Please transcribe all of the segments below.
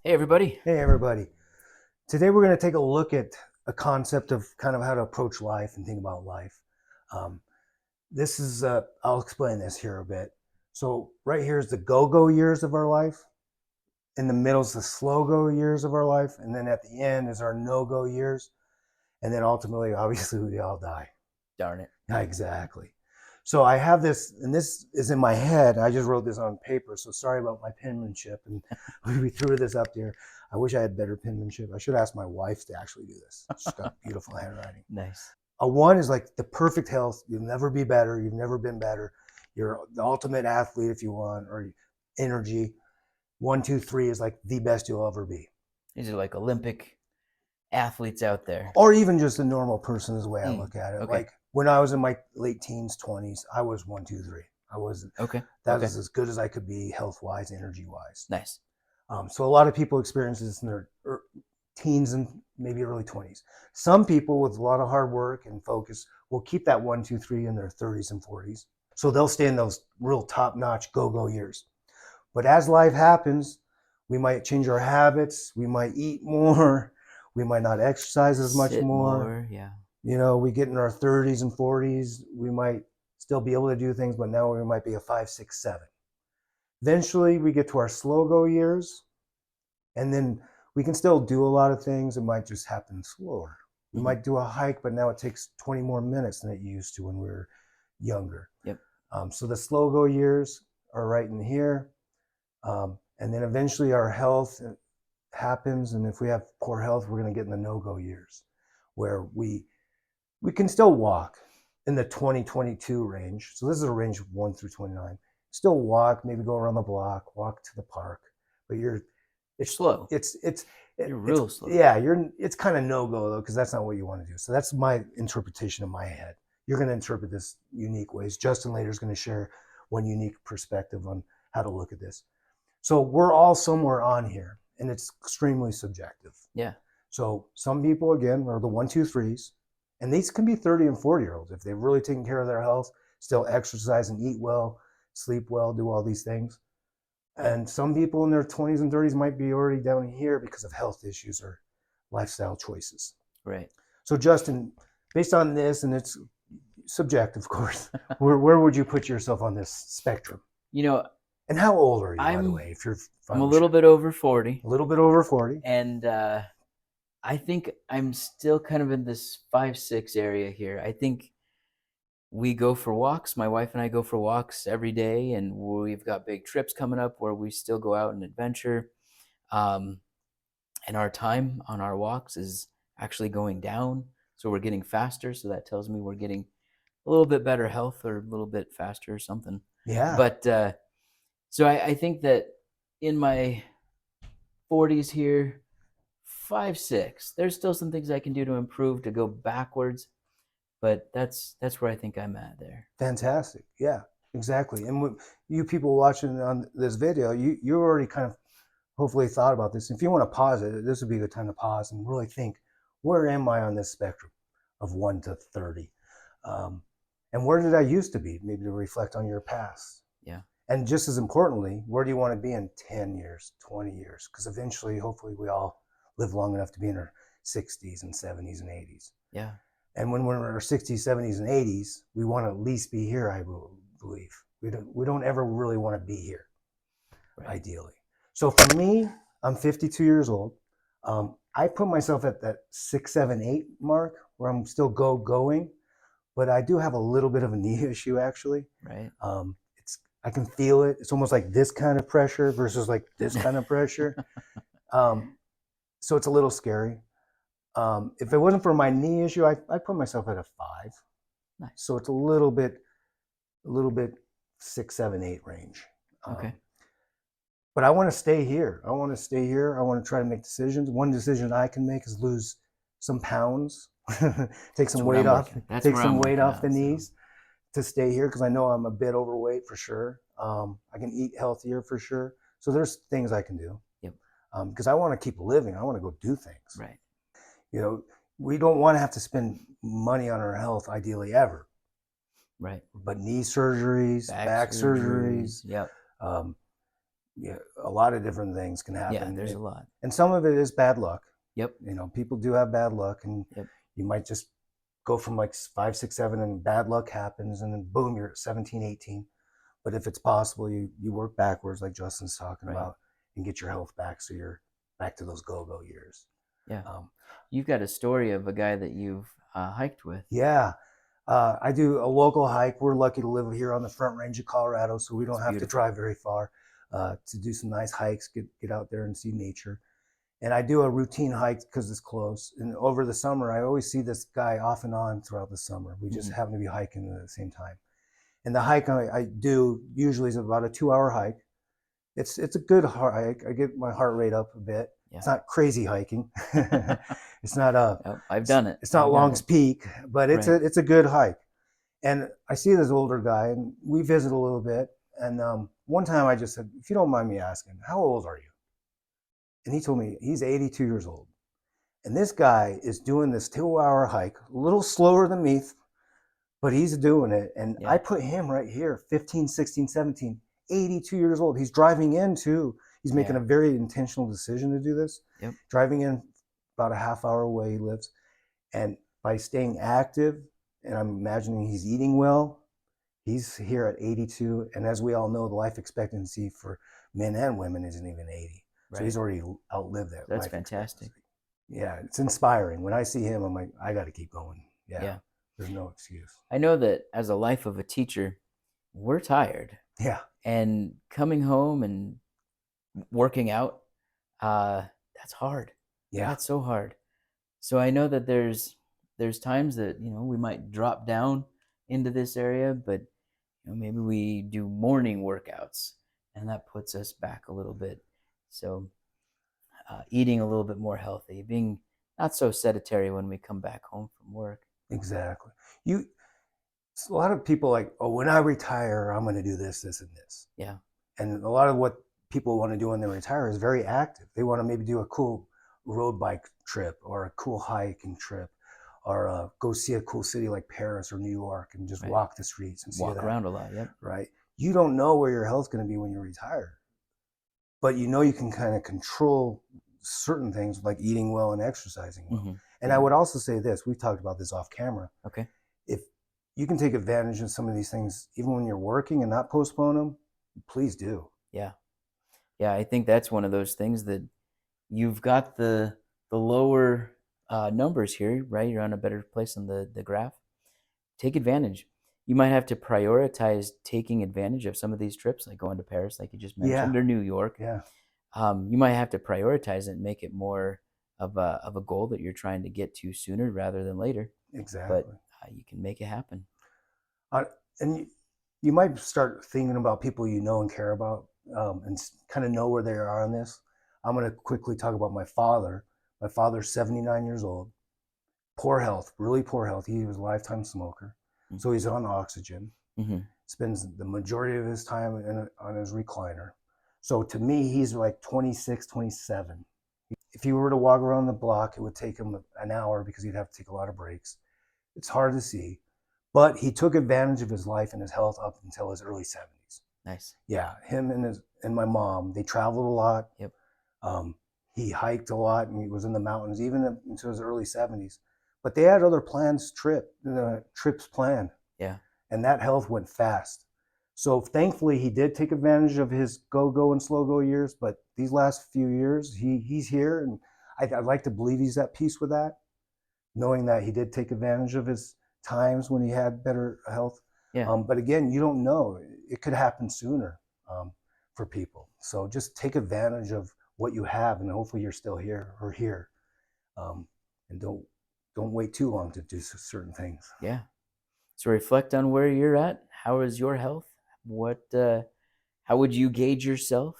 Hey, everybody. Hey everybody. Today we're going to take a look at a concept of kind of how to approach life and think about life. Um, this is, I'll explain this here a bit. So right here is the go-go years of our life. In the middle is the slow-go years of our life. And then at the end is our no-go years. And then ultimately, obviously, we all die. Darn it. Yeah, exactly. So I have this, and this is in my head. I just wrote this on paper, so sorry about my penmanship. And we threw this up there. I wish I had better penmanship. I should ask my wife to actually do this. She's got beautiful handwriting. Nice. A one is like the perfect health. You'll never be better. You've never been better. You're the ultimate athlete if you want, or energy. 1, 2, 3 is like the best you'll ever be. These are like Olympic athletes out there. Or even just a normal person is the way I look at it. Okay. Like when I was in my late teens, 20s, I was 1, 2, 3. I wasn't. Okay. That Okay. was as good as I could be, health wise, energy wise. Nice. So a lot of people experience this in their teens and maybe early 20s. Some people with a lot of hard work and focus will keep that 1, 2, 3 in their 30s and 40s. So they'll stay in those real top notch go years. But as life happens, we might change our habits. We might eat more. We might not exercise as much Sit more. Yeah. You know, we get in our 30s and 40s, we might still be able to do things, but now we might be a 5, 6, 7. Eventually, we get to our slow go years, and then we can still do a lot of things. It might just happen slower. We might do a hike, but now it takes 20 more minutes than it used to when we were younger. Yep. So the slow go years are right in here. And then eventually our health happens. And if we have poor health, we're going to get in the no-go years where we can still walk in the 20-22 range. So this is a range of 1 through 29. Still walk, maybe go around the block, walk to the park, but It's slow. You're real slow. Yeah, it's kind of no-go though, because that's not what you want to do. So that's my interpretation in my head. You're going to interpret this unique ways. Justin later is going to share one unique perspective on how to look at this. So we're all somewhere on here, and it's extremely subjective. Yeah. So some people, again, are the 1, 2, 3s, and these can be 30 and 40-year-olds if they've really taken care of their health, still exercise and eat well, sleep well, do all these things. And some people in their 20s and 30s might be already down here because of health issues or lifestyle choices. Right. So Justin, based on this, and it's subjective, of course, where would you put yourself on this spectrum? You know, and how old are you, by the way? If you're, I'm a little bit over 40. A little bit over 40. And I think I'm still kind of in this 5, 6 area here. I think we go for walks. My wife and I go for walks every day, and we've got big trips coming up where we still go out and adventure. And our time on our walks is actually going down. So we're getting faster. So that tells me we're getting a little bit better health or a little bit faster or something. Yeah. But so I think that in my 40s here, 5, 6, there's still some things I can do to improve, to go backwards. But that's where I think I'm at there. Fantastic. Yeah, exactly. And when you people watching on this video, you already kind of hopefully thought about this. If you want to pause it, this would be the time to pause and really think, where am I on this spectrum of 1 to 30? And where did I used to be? Maybe to reflect on your past. Yeah. And just as importantly, where do you want to be in 10 years, 20 years? Because eventually, hopefully, we all live long enough to be in our 60s and 70s and 80s. Yeah. And when we're in our 60s, 70s, and 80s, we want to at least be here, I believe. We don't ever really want to be here, right, ideally. So for me, I'm 52 years old. I put myself at that 6, 7, 8 mark where I'm still going, but I do have a little bit of a knee issue, actually. Right. I can feel it. It's almost like this kind of pressure versus like this kind of pressure. So it's a little scary. If it wasn't for my knee issue, I put myself at a 5. Nice. So it's a little bit 6, 7, 8 range. Okay. But I want to stay here. I want to try to make decisions. One decision I can make is lose some pounds, take some weight off the knees to stay here, because I know I'm a bit overweight for sure. I can eat healthier for sure. So there's things I can do. Yep. Because I want to keep living. I want to go do things. Right. You know, we don't want to have to spend money on our health, ideally, ever. Right. But knee surgeries, back surgeries. Yep. Yeah, a lot of different things can Yeah, happen, there's a lot. and some of it is bad luck. Yep. People do have bad luck, and Yep. you might just go from like 5, 6, 7, and bad luck happens, and then boom, you're at 17, 18. But if it's possible, you work backwards, like Justin's talking Right. about, and get your health back, so you're back to those go-go years. Yeah. Um, You've got a story of a guy that you've hiked with. yeah, I do a local hike. We're lucky to live here on the Front Range of Colorado, so we It's don't have to beautiful. drive very far to do some nice hikes, get out there and see nature. And I do a routine hike because it's close. And over the summer, I always see this guy off and on throughout the summer. We just Hmm. happen to be hiking at the same time. And the hike I do usually is about a 2 hour hike. It's a good hike. I get my heart rate up a bit. Yeah. It's not crazy hiking. it's not a Yep, I've done it. it's not I've done Long's it. Peak, but Right. it's a good hike. And I see this older guy, and we visit a little bit. And one time I just said, if you don't mind me asking, how old are you? And he told me he's 82 years old. And this guy is doing this 2 hour hike, a little slower than me, but he's doing it. And I Yeah. put him right here, 15, 16, 17, 82 years old. He's driving in too. He's making Yeah. a very intentional decision to do this. Yep. Driving in about a half hour away he lives. And by staying active, and I'm imagining he's eating well, he's here at 82. And as we all know, the life expectancy for men and women isn't even 80. So Right. he's already outlived that That's life fantastic. expectancy. Yeah, it's inspiring. When I see him, I'm like, I got to keep going. Yeah, Yeah. there's no excuse. I know that as a life of a teacher, we're tired, Yeah, and coming home and working out, that's hard. yeah, That's so hard. So I know that there's times that we might drop down into this area, but maybe we do morning workouts, and that puts us back a little bit. So eating a little bit more healthy, being not so sedentary when we come back home from work. exactly. You, a lot of people like, oh, when I retire, I'm going to do this, this, and this. Yeah. And a lot of what people want to do when they retire is very active. They want to maybe do a cool road bike trip or a cool hiking trip or go see a cool city like Paris or New York and just Right. walk the streets and see Walk that, around a lot. Yep. right? You don't know where your health's going to be when you retire, but you can kind of control certain things like eating well and exercising well. Hmm. And I Yeah. would also say this, we've talked about this off camera. Okay. If you can take advantage of some of these things, even when you're working and not postpone them, please do. Yeah. Yeah. I think that's one of those things that you've got the lower numbers here, right? You're on a better place on the graph. Take advantage. You might have to prioritize taking advantage of some of these trips, like going to Paris, like you just Yeah, mentioned, or New York. yeah, You might have to prioritize it and make it more of a goal that you're trying to get to sooner rather than later. But exactly. you can make it happen. Uh, and you might start thinking about people you know and care about and kind of know where they are on this. I'm going to quickly talk about my father. My father's 79 years old, poor health, really poor health. He was a lifetime smoker. So he's on oxygen, Mm-hmm. spends the majority of his time on his recliner. So to me, he's like 26, 27. If he were to walk around the block, it would take him an hour because he'd have to take a lot of breaks. It's hard to see. But he took advantage of his life and his health up until his early 70s. Nice. Yeah, him and my mom, they traveled a lot. Yep. Um, he hiked a lot and he was in the mountains even into his early 70s. But they had other trips planned, Yeah. and that health went fast. So thankfully, he did take advantage of his go and slow go years. But these last few years, he's here, and I'd like to believe he's at peace with that, knowing that he did take advantage of his times when he had better health. Yeah. But again, you don't know; it could happen sooner for people. So just take advantage of what you have, and hopefully you're still here or here, and don't wait too long to do certain things. Yeah. So reflect on where you're at. How is your health? How would you gauge yourself?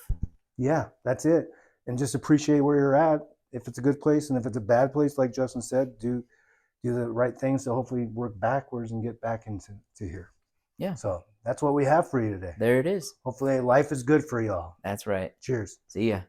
Yeah, that's it. And just appreciate where you're at. If it's a good place, and if it's a bad place, like Justin said, do the right things to hopefully work backwards and get back into here. Yeah. So that's what we have for you today. There it is. Hopefully life is good for y'all. That's right. Cheers. See ya.